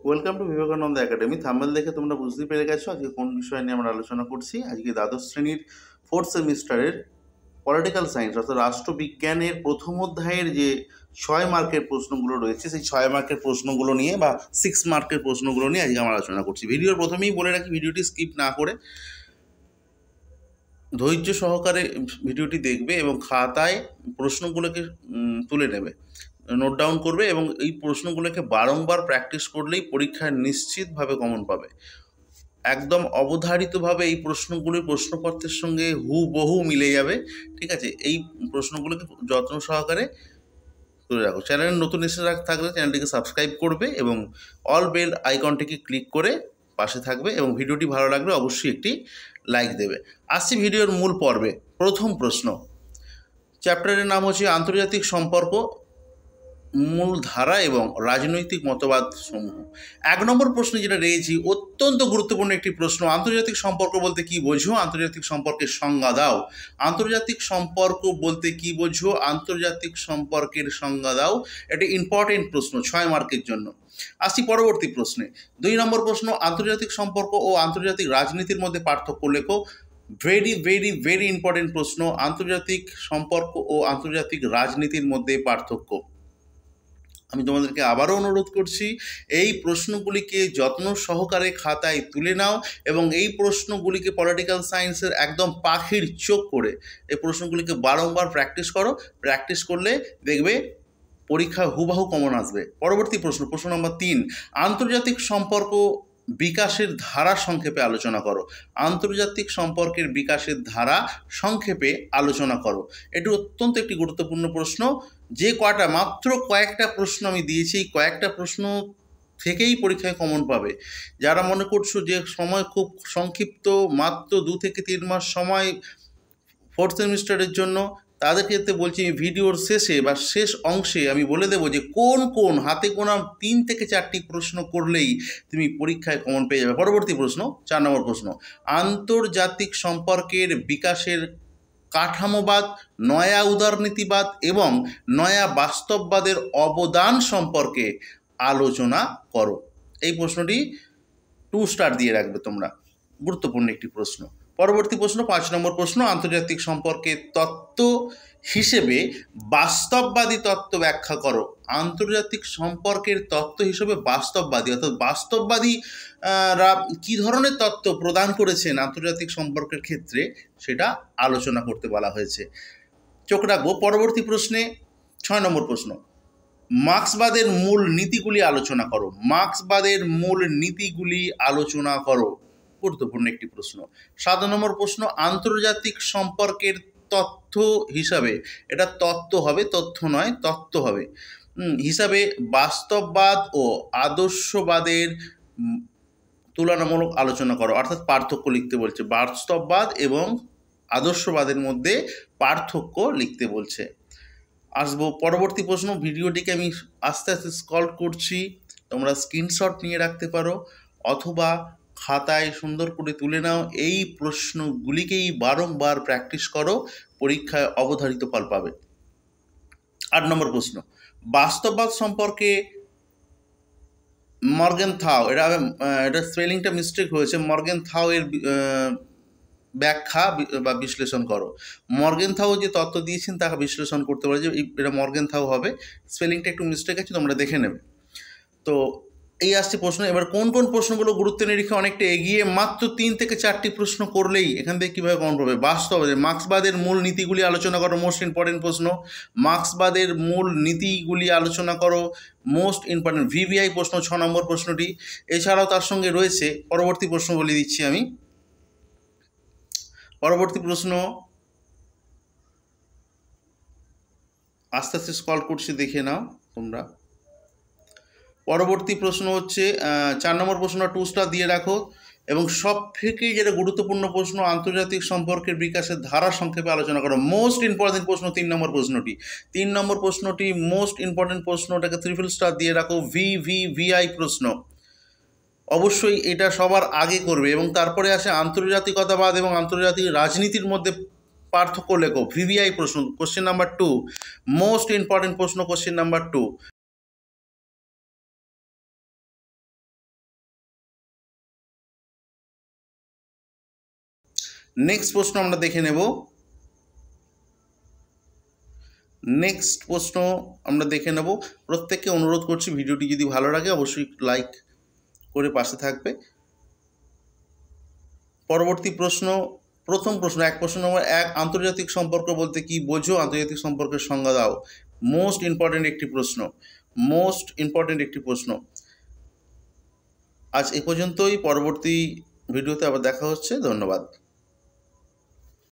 Welcome to Vivekananda academy. Thumbnail দেখে তোমরা বুঝতে পেরে গেছো আজকে কোন বিষয় নিয়ে আমরা আলোচনা করছি। আজকে দ্বাদশ শ্রেণীর 4th সেমিস্টারের পলিটিক্যাল সায়েন্স অর্থাৎ রাষ্ট্রবিজ্ঞানের প্রথম অধ্যায়ের যে 6 মার্কের প্রশ্নগুলো রয়েছে সেই 6 মার্কের প্রশ্নগুলো নিয়ে বা 6 মার্কের প্রশ্নগুলো নিয়ে আজকে আমরা আলোচনা করছি। ভিডিওর প্রথমেই বলে রাখি, ভিডিওটি স্কিপ না করে ধৈর্য সহকারে ভিডিওটি দেখবে এবং খাতায় প্রশ্নগুলোকে তুলে নেবে, নোট ডাউন করবে এবং এই প্রশ্নগুলোকে বারংবার প্র্যাকটিস করলেই পরীক্ষায় নিশ্চিতভাবে কমন পাবে। একদম অবধারিতভাবে এই প্রশ্নগুলি প্রশ্নপত্রের সঙ্গে হুবহু মিলে যাবে। ঠিক আছে, এই প্রশ্নগুলোকে যত্ন সহকারে তুলে রাখো। চ্যানেলে নতুন এসে থাকলে চ্যানেলটিকে সাবস্ক্রাইব করবে এবং অল বেল আইকনটিকে ক্লিক করে পাশে থাকবে এবং ভিডিওটি ভালো লাগলে অবশ্যই একটি লাইক দেবে। আসছি ভিডিওর মূল পর্বে। প্রথম প্রশ্ন, চ্যাপ্টারের নাম হচ্ছে আন্তর্জাতিক সম্পর্ক, মূল ধারা এবং রাজনৈতিক মতবাদ সমূহ। 1 নম্বর প্রশ্ন যেটা রয়েছে অত্যন্ত গুরুত্বপূর্ণ একটি প্রশ্ন। আন্তর্জাতিক সম্পর্ক বলতে কি বোঝো? আন্তর্জাতিক সম্পর্কের সংজ্ঞা দাও। আন্তর্জাতিক সম্পর্ক বলতে কি বোঝো? আন্তর্জাতিক সম্পর্কের সংজ্ঞা দাও। এটা ইম্পর্টেন্ট প্রশ্ন, 6 মার্কের জন্য। আসছি পরবর্তী প্রশ্নে। 2 নম্বর প্রশ্ন, আন্তর্জাতিক সম্পর্ক ও আন্তর্জাতিক রাজনীতির মধ্যে পার্থক্য লেখো। ভেরি ভেরি ভেরি ইম্পর্টেন্ট প্রশ্ন। আন্তর্জাতিক সম্পর্ক ও আন্তর্জাতিক রাজনীতির মধ্যে পার্থক্য। আমি তোমাদেরকে আবারও অনুরোধ করছি, এই প্রশ্নগুলিকে যত্ন সহকারে খাতায় তুলে নাও এবং এই প্রশ্নগুলিকে পলিটিক্যাল সায়েন্সের একদম পাখির চোখ করে এই প্রশ্নগুলিকে বারংবার প্র্যাকটিস করো। প্র্যাকটিস করলে দেখবে পরীক্ষায় হুবহু কমন আসবে। পরবর্তী প্রশ্ন, প্রশ্ন নম্বর 3, আন্তর্জাতিক সম্পর্ক বিকাশের ধারা সংক্ষেপে আলোচনা করো। আন্তর্জাতিক সম্পর্কের বিকাশের ধারা সংক্ষেপে আলোচনা করো। এটি অত্যন্ত একটি গুরুত্বপূর্ণ প্রশ্ন। যে মাত্র কয়েকটা প্রশ্ন আমি দিয়েছি, এই কয়েকটা প্রশ্ন থেকেই পরীক্ষায় কমন পাবে। যারা মনে করছো যে সময় খুব সংক্ষিপ্ত, মাত্র 2 থেকে 3 মাস সময় 4th সেমিস্টারের জন্য, তাদের ক্ষেত্রে বলছি ভিডিওর শেষে বা শেষ অংশে আমি বলে দেবো যে কোন কোন হাতে গোনা 3 থেকে 4টি প্রশ্ন করলেই তুমি পরীক্ষায় কমন পেয়ে যাবে। পরবর্তী প্রশ্ন, 4 নম্বর প্রশ্ন, আন্তর্জাতিক সম্পর্কের বিকাশের কাঠামোবাদ, নয়া উদারনীতিবাদ এবং নয়া বাস্তববাদের অবদান সম্পর্কে আলোচনা করো। এই প্রশ্নটি 2 স্টার দিয়ে রাখবে তোমরা, গুরুত্বপূর্ণ একটি প্রশ্ন। পরবর্তী প্রশ্ন, 5 নম্বর প্রশ্ন, আন্তর্জাতিক সম্পর্কের তত্ত্ব হিসেবে বাস্তববাদী তত্ত্ব ব্যাখ্যা করো। আন্তর্জাতিক সম্পর্কের তত্ত্ব হিসেবে বাস্তববাদী অর্থাৎ বাস্তববাদী কী ধরনের তত্ত্ব প্রদান করেছেন আন্তর্জাতিক সম্পর্কের ক্ষেত্রে সেটা আলোচনা করতে বলা হয়েছে। চোখ রাখবো। পরবর্তী প্রশ্নে 6 নম্বর প্রশ্ন, মার্ক্সবাদের মূল নীতিগুলি আলোচনা করো। মার্ক্সবাদের মূল নীতিগুলি আলোচনা করো, গুরুত্বপূর্ণ একটি প্রশ্ন। 7 নম্বর প্রশ্ন, আন্তর্জাতিক সম্পর্কের তথ্য হিসাবে, এটা তত্ত্ব হবে, তথ্য নয়, তত্ত্ব হবে, হিসাবে বাস্তববাদ ও আদর্শবাদের তুলনামূলক আলোচনা করো। অর্থাৎ পার্থক্য লিখতে বলছে, বাস্তববাদ এবং আদর্শবাদের মধ্যে পার্থক্য লিখতে বলছে। আসবো পরবর্তী প্রশ্ন। ভিডিওটিকে আমি আস্তে আস্তে স্ক্রল করছি, তোমরা স্ক্রিনশট নিয়ে রাখতে পারো অথবা খাতায় সুন্দর করে তুলে নাও। এই প্রশ্নগুলিকেই বারংবার প্র্যাকটিস করো, পরীক্ষায় অবধারিত ফল পাবে। 8 নম্বর প্রশ্ন, বাস্তববাদ সম্পর্কে মর্গেনথাউ, এটা স্পেলিংটা মিস্টেক হয়েছে, মর্গেনথাউ এর ব্যাখ্যা বা বিশ্লেষণ করো। মর্গেনথাউ যে তত্ত্ব দিয়েছেন তাকে বিশ্লেষণ করতে পারে, যে এটা মর্গেনথাউ হবে, স্পেলিংটা একটু মিস্টেক আছে, তোমরা দেখে নেবে। তো এই আসছে প্রশ্ন। এবার কোন কোন প্রশ্নগুলো গুরুত্ব নিরীক্ষে অনেকটা এগিয়ে, মাত্র 3 থেকে 4টি প্রশ্ন করলেই এখান থেকে কীভাবে কমন পাবে। বাস্তবে মার্ক্সবাদের মূল নীতিগুলি আলোচনা করো, মোস্ট ইম্পর্টেন্ট প্রশ্ন। মার্ক্সবাদের মূল নীতিগুলি আলোচনা করো, মোস্ট ইম্পর্টেন্ট ভিভিআই প্রশ্ন, 6 নম্বর প্রশ্নটি। এছাড়াও তার সঙ্গে রয়েছে পরবর্তী প্রশ্ন বলে দিচ্ছি আমি। পরবর্তী প্রশ্ন আস্তে আস্তে স্ক্রল করছি, দেখে নাও তোমরা। পরবর্তী প্রশ্ন হচ্ছে 4 নম্বর প্রশ্নটা 2 স্টার দিয়ে রাখো এবং সব থেকে যেটা গুরুত্বপূর্ণ প্রশ্ন, আন্তর্জাতিক সম্পর্কের বিকাশের ধারা সংক্ষেপে আলোচনা করো। মোস্ট ইম্পর্টেন্ট প্রশ্ন 3 নম্বর প্রশ্নটি। 3 নম্বর প্রশ্নটি মোস্ট ইম্পর্টেন্ট প্রশ্ন, ওটাকে 3 স্টার দিয়ে রাখো। ভিভিআই প্রশ্ন, অবশ্যই এটা সবার আগে করবে এবং তারপরে আসে আন্তর্জাতিকতাবাদ এবং আন্তর্জাতিক রাজনীতির মধ্যে পার্থক্য লেখো। ভিভিআই প্রশ্ন, কোশ্চেন নাম্বার 2, মোস্ট ইম্পর্টেন্ট প্রশ্ন, কোশ্চেন নাম্বার 2। নেক্সট প্রশ্ন আমরা দেখে নেব। প্রত্যেককে অনুরোধ করছি, ভিডিওটি যদি ভালো লাগে অবশ্যই লাইক করে পাশে থাকবে। পরবর্তী প্রশ্ন, প্রথম প্রশ্ন, প্রশ্ন নম্বর 1, আন্তর্জাতিক সম্পর্ক বলতে কি বোঝো? আন্তর্জাতিক সম্পর্কের সংজ্ঞা দাও। মোস্ট ইম্পর্টেন্ট একটি প্রশ্ন। আজ এ পর্যন্তই। পরবর্তী ভিডিওতে আবার দেখা হচ্ছে। ধন্যবাদ।